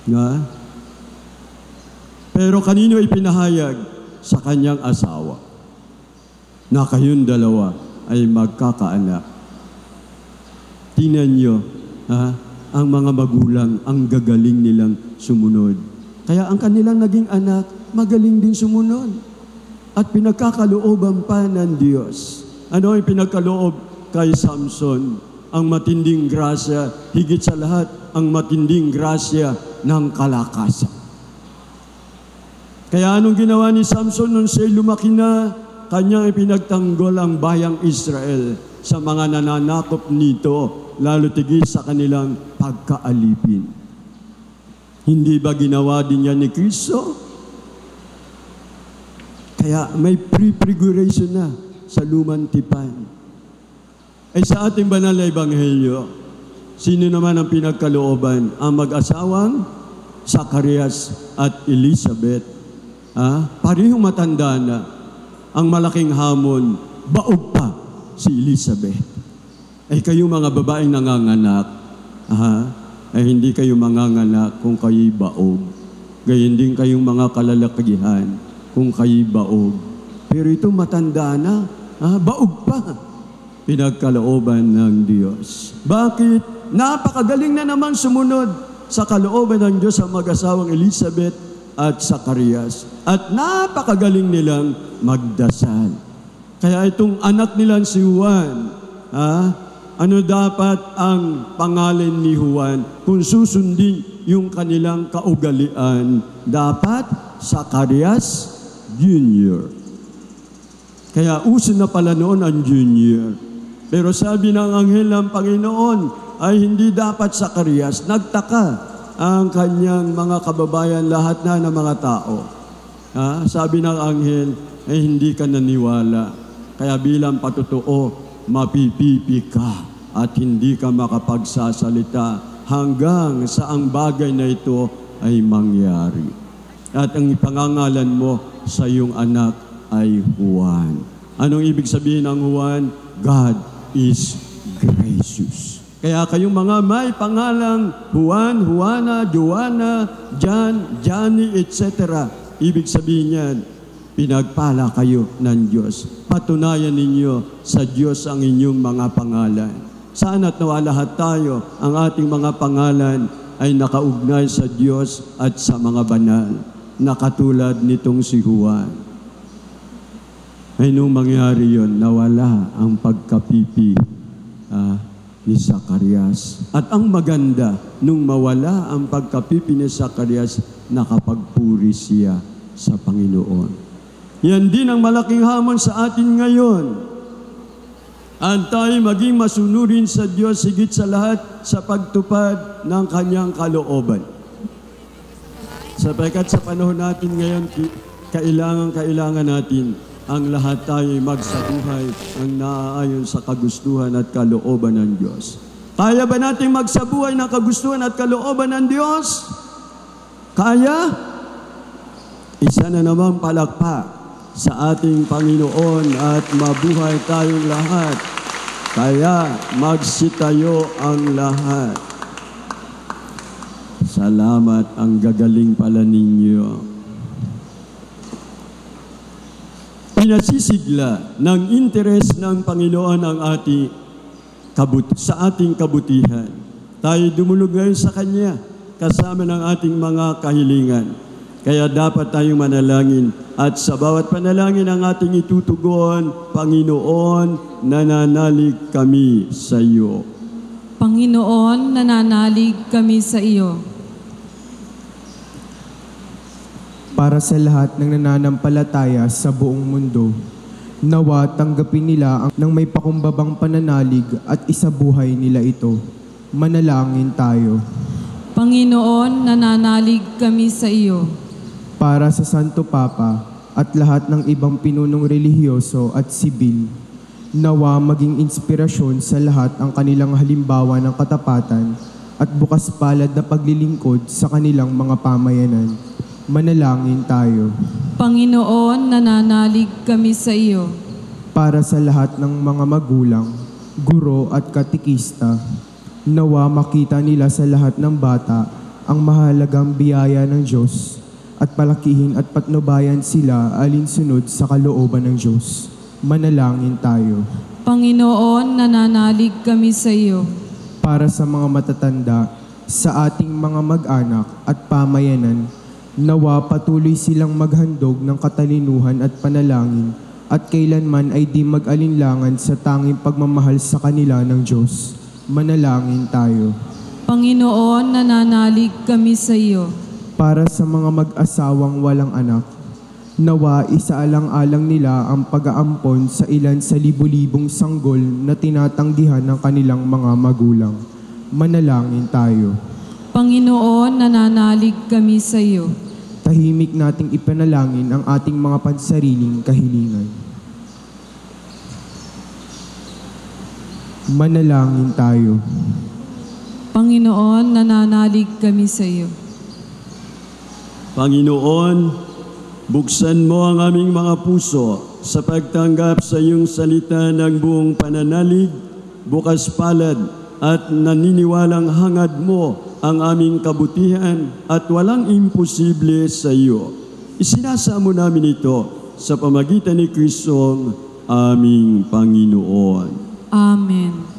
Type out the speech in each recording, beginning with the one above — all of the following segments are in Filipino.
Nga? Pero kanino ipinahayag? Sa kanyang asawa na kayong dalawa ay magkakaanak. Tingnan nyo, ang mga magulang, ang gagaling nilang sumunod. Kaya ang kanilang naging anak, magaling din sumunod. At pinagkakalooban pa ng Diyos. Ano ang pinagkaloob kay Samson? Ang matinding grasya, higit sa lahat, ang matinding grasya ng kalakasan. Kaya anong ginawa ni Samson nung siya'y lumaki na? Kanyang ipinagtanggol ang bayang Israel sa mga nananakop nito, lalo tigil sa kanilang pagkaalipin. Hindi ba ginawa din yan ni Kristo? Kaya may pre-figuration na sa lumang tipan. Ay sa ating banal na ebanghelyo, sino naman ang pinagkalooban? Ang mag-asawang Zacarias at Elizabeth. Parehong matanda na. Ang malaking hamon, baog pa si Elizabeth. Ay kayo mga babaeng nanganganak, ay hindi kayo manganganak kung kayo'y baog. Gayon din kayong mga kalalakihan kung kayo'y baog. Pero ito matanda na, baog pa. Pinagkalooban ng Diyos. Bakit? Napakagaling na naman sumunod sa kalooban ng Diyos ang mag-asawang Elizabeth at Zacarias. At napakagaling nilang magdasal. Kaya itong anak nilang si Juan, ano dapat ang pangalan ni Juan? Kung susundin yung kanilang kaugalian, dapat Zacarias Jr. Kaya uso na pala noon ang Junior. Pero sabi ng anghel ng Panginoon ay hindi dapat Zacarias. Nagtaka ang kanyang mga kababayan, lahat na ng mga tao. Sabi ng anghel, hindi ka naniwala. Kaya bilang patotoo, mapipipi ka at hindi ka makapagsasalita hanggang sa ang bagay na ito ay mangyari. At ang ipangangalan mo sa iyong anak ay Juan. Anong ibig sabihin ng Juan? God is gracious. Kaya kayong mga may pangalang Juan, Juana, Joanna, John, Johnny, etc. Ibig sabihin yan, pinagpala kayo ng Diyos. Patunayan ninyo sa Diyos ang inyong mga pangalan. Sana't nawa lahat tayo, ang ating mga pangalan ay nakaugnay sa Diyos at sa mga banal, na katulad nitong si Juan. Ay nung mangyari yon, nawala ang pagkapipi ni Zacarias. At ang maganda, nung mawala ang pagkapipi ni Zacarias, nakapagpuri siya sa Panginoon. Yan din ang malaking hamon sa atin ngayon. At tayo maging masunurin sa Diyos higit sa lahat sa pagtupad ng Kanyang kalooban. Sapagkat sa panahon natin ngayon, kailangan natin ang lahat tayo magsabuhay ang naaayon sa kagustuhan at kalooban ng Diyos. Kaya ba natin magsabuhay ng kagustuhan at kalooban ng Diyos? Kaya? Isa na namang palakpak sa ating Panginoon at mabuhay tayong lahat. Kaya magsitayo ang lahat. Salamat, ang gagaling pala ninyo. Pinasisigla ng interes ng Panginoon ang sa ating kabutihan. Tayo dumulog ngayon sa Kanya, kasama ng ating mga kahilingan. Kaya dapat tayong manalangin at sa bawat panalangin ang ating itutugon, Panginoon, nananalig kami sa iyo. Panginoon, nananalig kami sa iyo. Para sa lahat ng nananampalataya sa buong mundo, nawa tanggapin nila ng may pakumbabang pananalig at isabuhay nila ito. Manalangin tayo. Panginoon, nananalig kami sa iyo. Para sa Santo Papa at lahat ng ibang pinunong relihiyoso at sibil, nawa maging inspirasyon sa lahat ang kanilang halimbawa ng katapatan at bukas palad na paglilingkod sa kanilang mga pamayanan. Manalangin tayo. Panginoon, nananalig kami sa iyo. Para sa lahat ng mga magulang, guro at katikista, nawa makita nila sa lahat ng bata ang mahalagang biyaya ng Diyos at palakihin at patnubayan sila alinsunod sa kalooban ng Diyos. Manalangin tayo. Panginoon, nananalig kami sa iyo. Para sa mga matatanda, sa ating mga mag-anak at pamayanan, nawa patuloy silang maghandog ng katalinuhan at panalangin at kailanman ay di mag-alinlangan sa tanging pagmamahal sa kanila ng Diyos. Manalangin tayo. Panginoon, nananalig kami sa iyo. Para sa mga mag-asawang walang anak, nawa isaalang-alang nila ang pag-aampon sa ilan sa libu-libong sanggol na tinatanggihan ng kanilang mga magulang. Manalangin tayo. Panginoon, nananalig kami sa iyo. Tahimik nating ipanalangin ang ating mga pansariling kahilingan. Manalangin tayo. Panginoon, nananalig kami sa iyo. Panginoon, buksan mo ang aming mga puso sa pagtanggap sa iyong salita ng buong pananalig, bukas palad at naniniwalang hangad mo ang aming kabutihan at walang imposible sa iyo. Isinasamo namin ito sa pamagitan ni Kristong aming Panginoon. Amen.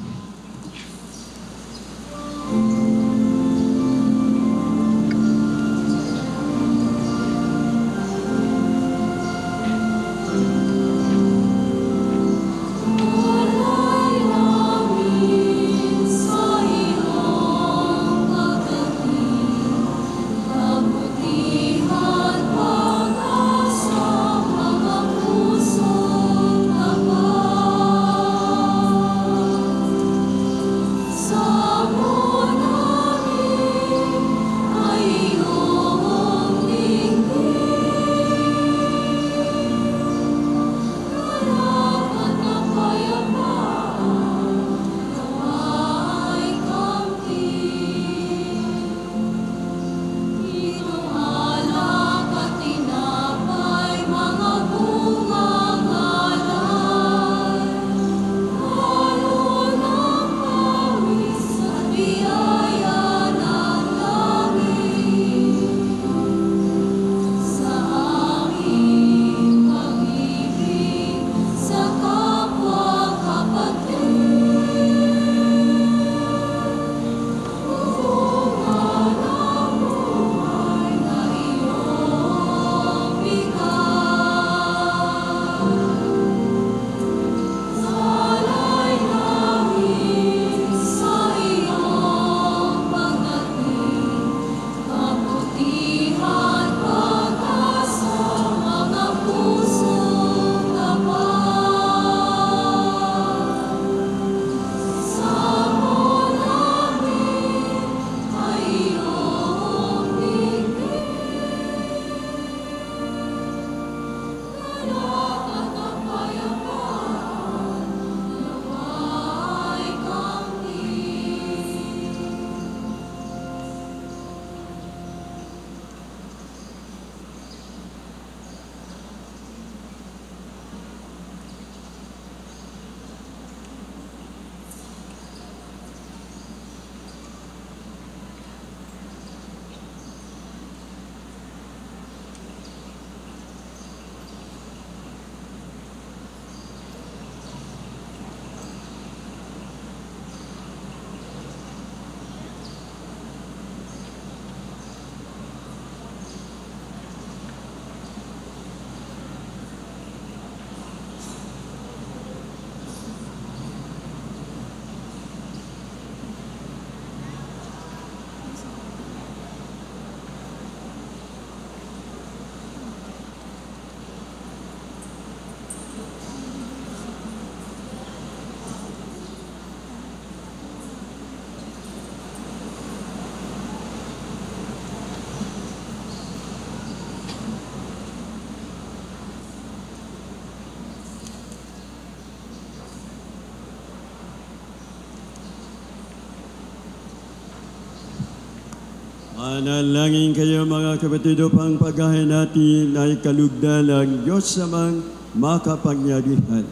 Manalangin kayo mga kapatid upang paghain natin ay kalugdan ng Diyos amang makapangyarihan.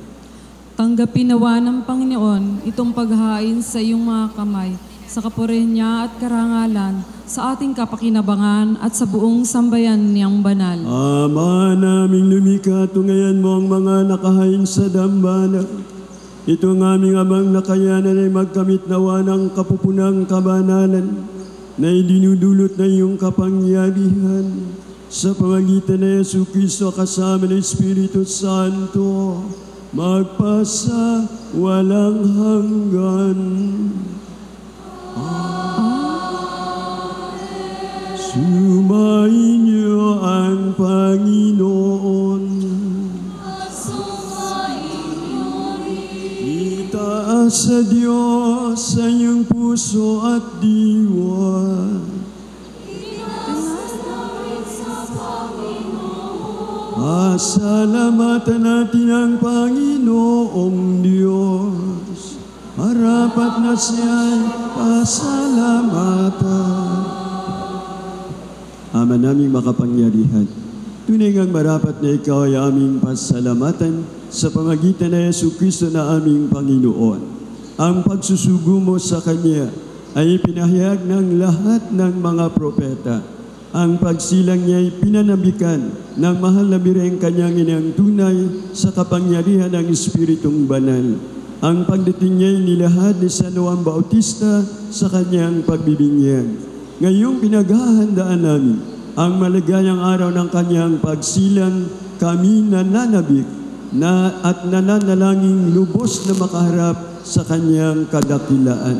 Tanggapin nawa ng Panginoon itong paghain sa iyong mga kamay sa kapurihan niya at karangalan, sa ating kapakinabangan at sa buong sambayan niyang banal. Ama naming lumikha, tungayan mo ang mga nakahain sa dambana. Ito ang aming amang nakayanan ay magkamit nawa ng kapupunang kabanalan na idinudulot na iyong kapangyarihan sa pamagitan ng Yesu Cristo kasama ng Espiritu Santo, magpasa walang hanggan. Sumainyo ang Panginoon. Itaas sa Diyos sa iyong puso at diwa. Pasalamatan natin ang Panginoong Diyos. Marapat na siya'y pasalamatan. Ama naming makapangyarihan, tunay ngang marapat na ikaw ay aming pasalamatan sa pamagitan ng Yesu Cristo na aming Panginoon. Ang pagsusugo mo sa Kanya ay pinahayag ng lahat ng mga propeta. Ang pagsilang niya ay pinanabikan ng mahal na bireng kanyang inang tunay sa kapangyarihan ng Espiritong Banal. Ang pagdating niya ay nilahad ni San Juan Bautista sa kanyang pagbibinyag. Ngayong pinaghahandaan namin ang maligayang araw ng kanyang pagsilang, kami nananabik at nananalangin lubos na makaharap sa kanyang kadakilaan.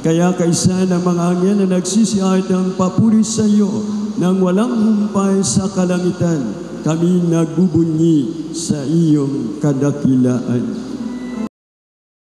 Kaya kaisa ng mga anghel na nagsisiahit ng papuri sa iyo nang walang humpay sa kalangitan, kami nagbubunyi sa iyong kadakilaan.